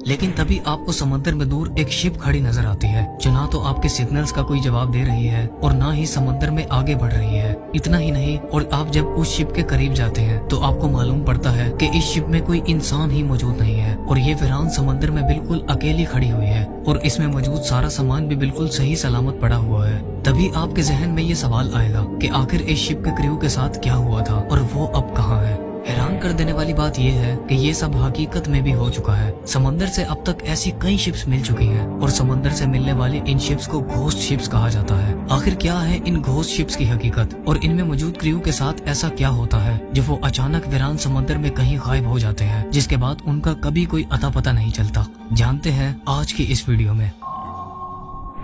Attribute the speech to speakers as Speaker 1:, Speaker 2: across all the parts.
Speaker 1: लेकिन तभी आपको समंदर में दूर एक शिप खड़ी नजर आती है जो ना तो आपके सिग्नल्स का कोई जवाब दे रही है और ना ही समंदर में आगे बढ़ रही है। इतना ही नहीं, और आप जब उस शिप के करीब जाते हैं तो आपको मालूम पड़ता है कि इस शिप में कोई इंसान ही मौजूद नहीं है और ये वीरान समंदर में बिल्कुल अकेली खड़ी हुई है और इसमें मौजूद सारा सामान भी बिल्कुल सही सलामत पड़ा हुआ है। तभी आपके जहन में ये सवाल आएगा कि आखिर इस शिप के क्रू के साथ क्या हुआ था और वो अब कहाँ है। हैरान कर देने वाली बात यह है कि ये सब हकीकत में भी हो चुका है। समंदर से अब तक ऐसी कई शिप्स मिल चुकी हैं और समंदर से मिलने वाली इन शिप्स को घोस्ट शिप्स कहा जाता है। आखिर क्या है इन घोस्ट शिप्स की हकीकत और इनमें मौजूद क्रू के साथ ऐसा क्या होता है जो वो अचानक वीरान समंदर में कहीं गायब हो जाते हैं, जिसके बाद उनका कभी कोई अता पता नहीं चलता। जानते हैं आज की इस वीडियो में।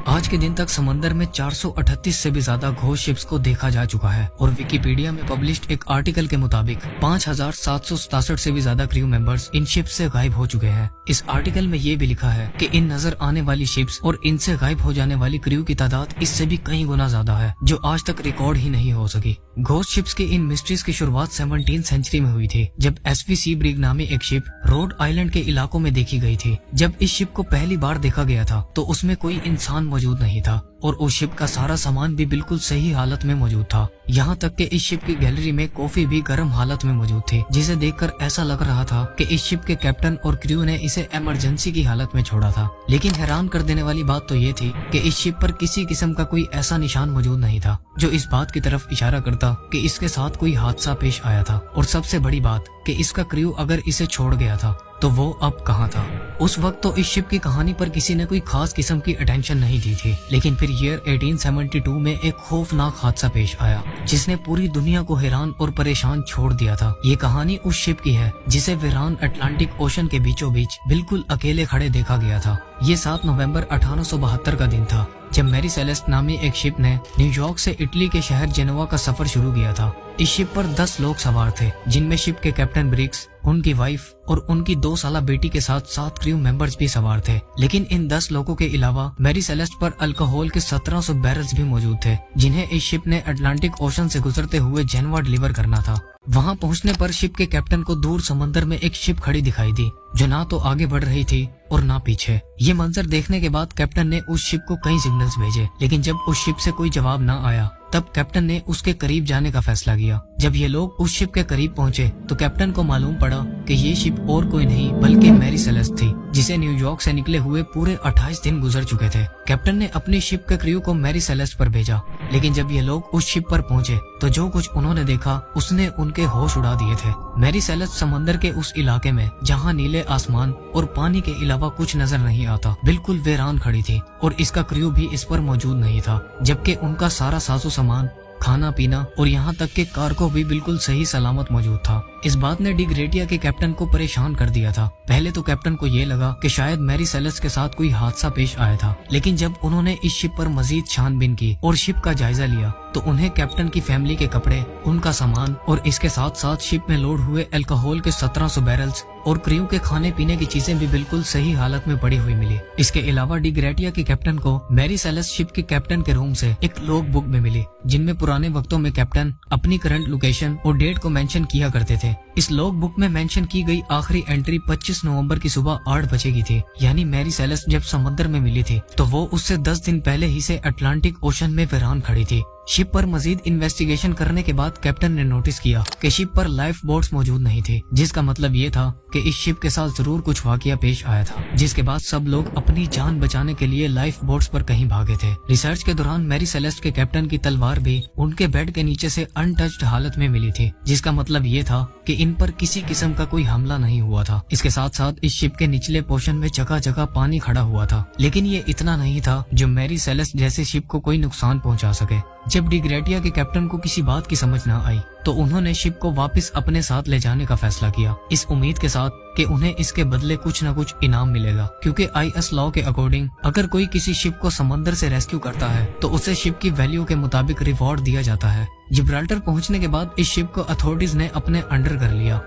Speaker 1: आज के दिन तक समंदर में 438 से भी ज्यादा घोस्ट शिप्स को देखा जा चुका है और विकिपीडिया में पब्लिश्ड एक आर्टिकल के मुताबिक 5767 से भी ज्यादा क्रू मेंबर्स इन शिप्स से गायब हो चुके हैं। इस आर्टिकल में ये भी लिखा है कि इन नजर आने वाली शिप्स और इनसे गायब हो जाने वाली क्रू की तादाद इससे भी कई गुना ज्यादा है जो आज तक रिकॉर्ड ही नहीं हो सकी। घोस्ट शिप्स की इन मिस्ट्रीज की शुरुआत 17वीं सेंचुरी में हुई थी जब एसवी सीब्रिग नामी एक शिप रोड आइलैंड के इलाकों में देखी गई थी। जब इस शिप को पहली बार देखा गया था तो उसमें कोई इंसान मौजूद नहीं था और उस शिप का सारा सामान भी बिल्कुल सही हालत में मौजूद था। यहाँ तक कि इस शिप की गैलरी में कॉफी भी गर्म हालत में मौजूद थी, जिसे देखकर ऐसा लग रहा था कि इस शिप के कैप्टन और क्रू ने इसे इमरजेंसी की हालत में छोड़ा था। लेकिन हैरान कर देने वाली बात तो ये थी कि इस शिप पर किसी किस्म का कोई ऐसा निशान मौजूद नहीं था जो इस बात की तरफ इशारा करता कि इसके साथ कोई हादसा पेश आया था। और सबसे बड़ी बात कि इसका क्रू अगर इसे छोड़ गया था तो वो अब कहाँ था। उस वक्त तो इस शिप की कहानी पर किसी ने कोई खास किस्म की अटेंशन नहीं दी थी, लेकिन फिर ईयर 1872 में एक खौफनाक हादसा पेश आया जिसने पूरी दुनिया को हैरान और परेशान छोड़ दिया था। ये कहानी उस शिप की है जिसे वीरान अटलांटिक ओशन के बीचों बीच बिल्कुल अकेले खड़े देखा गया था। ये 7 नवंबर 1872 का दिन था जब मैरी सेलेस्ट नामी एक शिप ने न्यूयॉर्क से इटली के शहर जेनोवा का सफर शुरू किया था। इस शिप पर 10 लोग सवार थे, जिनमें शिप के कैप्टन ब्रिग्स, उनकी वाइफ और उनकी 2 साला बेटी के साथ 7 क्रू मेंबर्स भी सवार थे। लेकिन इन 10 लोगों के अलावा मैरी सेलेस्ट पर अल्कोहल के 1700 बैरल्स भी मौजूद थे जिन्हें इस शिप ने अटलांटिक ओशन से गुजरते हुए जेनोवा डिलीवर करना था। वहां पहुंचने पर शिप के कैप्टन को दूर समंदर में एक शिप खड़ी दिखाई दी जो ना तो आगे बढ़ रही थी और ना पीछे। ये मंजर देखने के बाद कैप्टन ने उस शिप को कई सिग्नल्स भेजे, लेकिन जब उस शिप से कोई जवाब ना आया तब कैप्टन ने उसके करीब जाने का फैसला किया। जब ये लोग उस शिप के करीब पहुंचे तो कैप्टन को मालूम पड़ा कि ये शिप और कोई नहीं बल्कि मैरी सेलेस्ट थी, जिसे न्यूयॉर्क से निकले हुए पूरे 28 दिन गुजर चुके थे। कैप्टन ने अपनी शिप के क्रू को मैरी सेलेस्ट पर भेजा, लेकिन जब ये लोग उस शिप पर पहुंचे तो जो कुछ उन्होंने देखा उसने उनके होश उड़ा दिए थे। मैरी सेलेस्ट समंदर के उस इलाके में जहाँ नीले आसमान और पानी के अलावा कुछ नजर नहीं आता बिल्कुल वीरान खड़ी थी और इसका क्रू भी इस पर मौजूद नहीं था, जबकि उनका सारा साजो सामान, खाना पीना और यहाँ तक कि कार्गो भी बिल्कुल सही सलामत मौजूद था। इस बात ने डी ग्रेटिया के कैप्टन को परेशान कर दिया था। पहले तो कैप्टन को ये लगा कि शायद मैरी सेलेस्ट के साथ कोई हादसा पेश आया था, लेकिन जब उन्होंने इस शिप पर मजीद छानबीन की और शिप का जायजा लिया तो उन्हें कैप्टन की फैमिली के कपड़े, उनका सामान और इसके साथ साथ शिप में लोड हुए अल्कोहल के 1700 बैरल्स और क्रू के खाने पीने की चीजें भी बिल्कुल सही हालत में पड़ी हुई मिली। इसके अलावा डी ग्रेटिया के कैप्टन को मैरी सेलेस्ट शिप के कैप्टन के रूम से एक लॉग बुक में मिली जिनमें पुराने वक्तों में कैप्टन अपनी करंट लोकेशन और डेट को मेंशन किया करते थे। इस लॉग बुक में मेंशन की गई आखिरी एंट्री 25 नवंबर की सुबह 8 बजे की थी, यानी मैरी सेलेस्ट जब समुद्र में मिली थी तो वो उससे 10 दिन पहले ही से अटलांटिक ओशन में वीरान खड़ी थी। शिप पर मजीद इन्वेस्टिगेशन करने के बाद कैप्टन ने नोटिस किया कि शिप पर लाइफ बोट्स मौजूद नहीं थी, जिसका मतलब ये था कि इस शिप के साथ जरूर कुछ वाकया पेश आया था, जिसके बाद सब लोग अपनी जान बचाने के लिए लाइफ बोट्स पर कहीं भागे थे। रिसर्च के दौरान मैरी सेलेस्ट के कैप्टन की तलवार भी उनके बेड के नीचे से अनटच्ड हालत में मिली थी, जिसका मतलब ये था कि इन पर किसी किस्म का कोई हमला नहीं हुआ था। इसके साथ साथ इस शिप के निचले पोर्शन में जगह जगह पानी खड़ा हुआ था, लेकिन ये इतना नहीं था जो मैरी सेलेस्ट जैसे शिप को कोई नुकसान पहुंचा सके। जब डी ग्रेटिया के कैप्टन को किसी बात की समझ न आई तो उन्होंने शिप को वापस अपने साथ ले जाने का फैसला किया, इस उम्मीद के साथ कि उन्हें इसके बदले कुछ न कुछ इनाम मिलेगा, क्योंकि आईएस लॉ के अकॉर्डिंग अगर कोई किसी शिप को समंदर से रेस्क्यू करता है तो उसे शिप की वैल्यू के मुताबिक रिवॉर्ड दिया जाता है। जिब्राल्टर पहुंचने के बाद इस शिप को अथॉरिटीज ने अपने अंडर कर लिया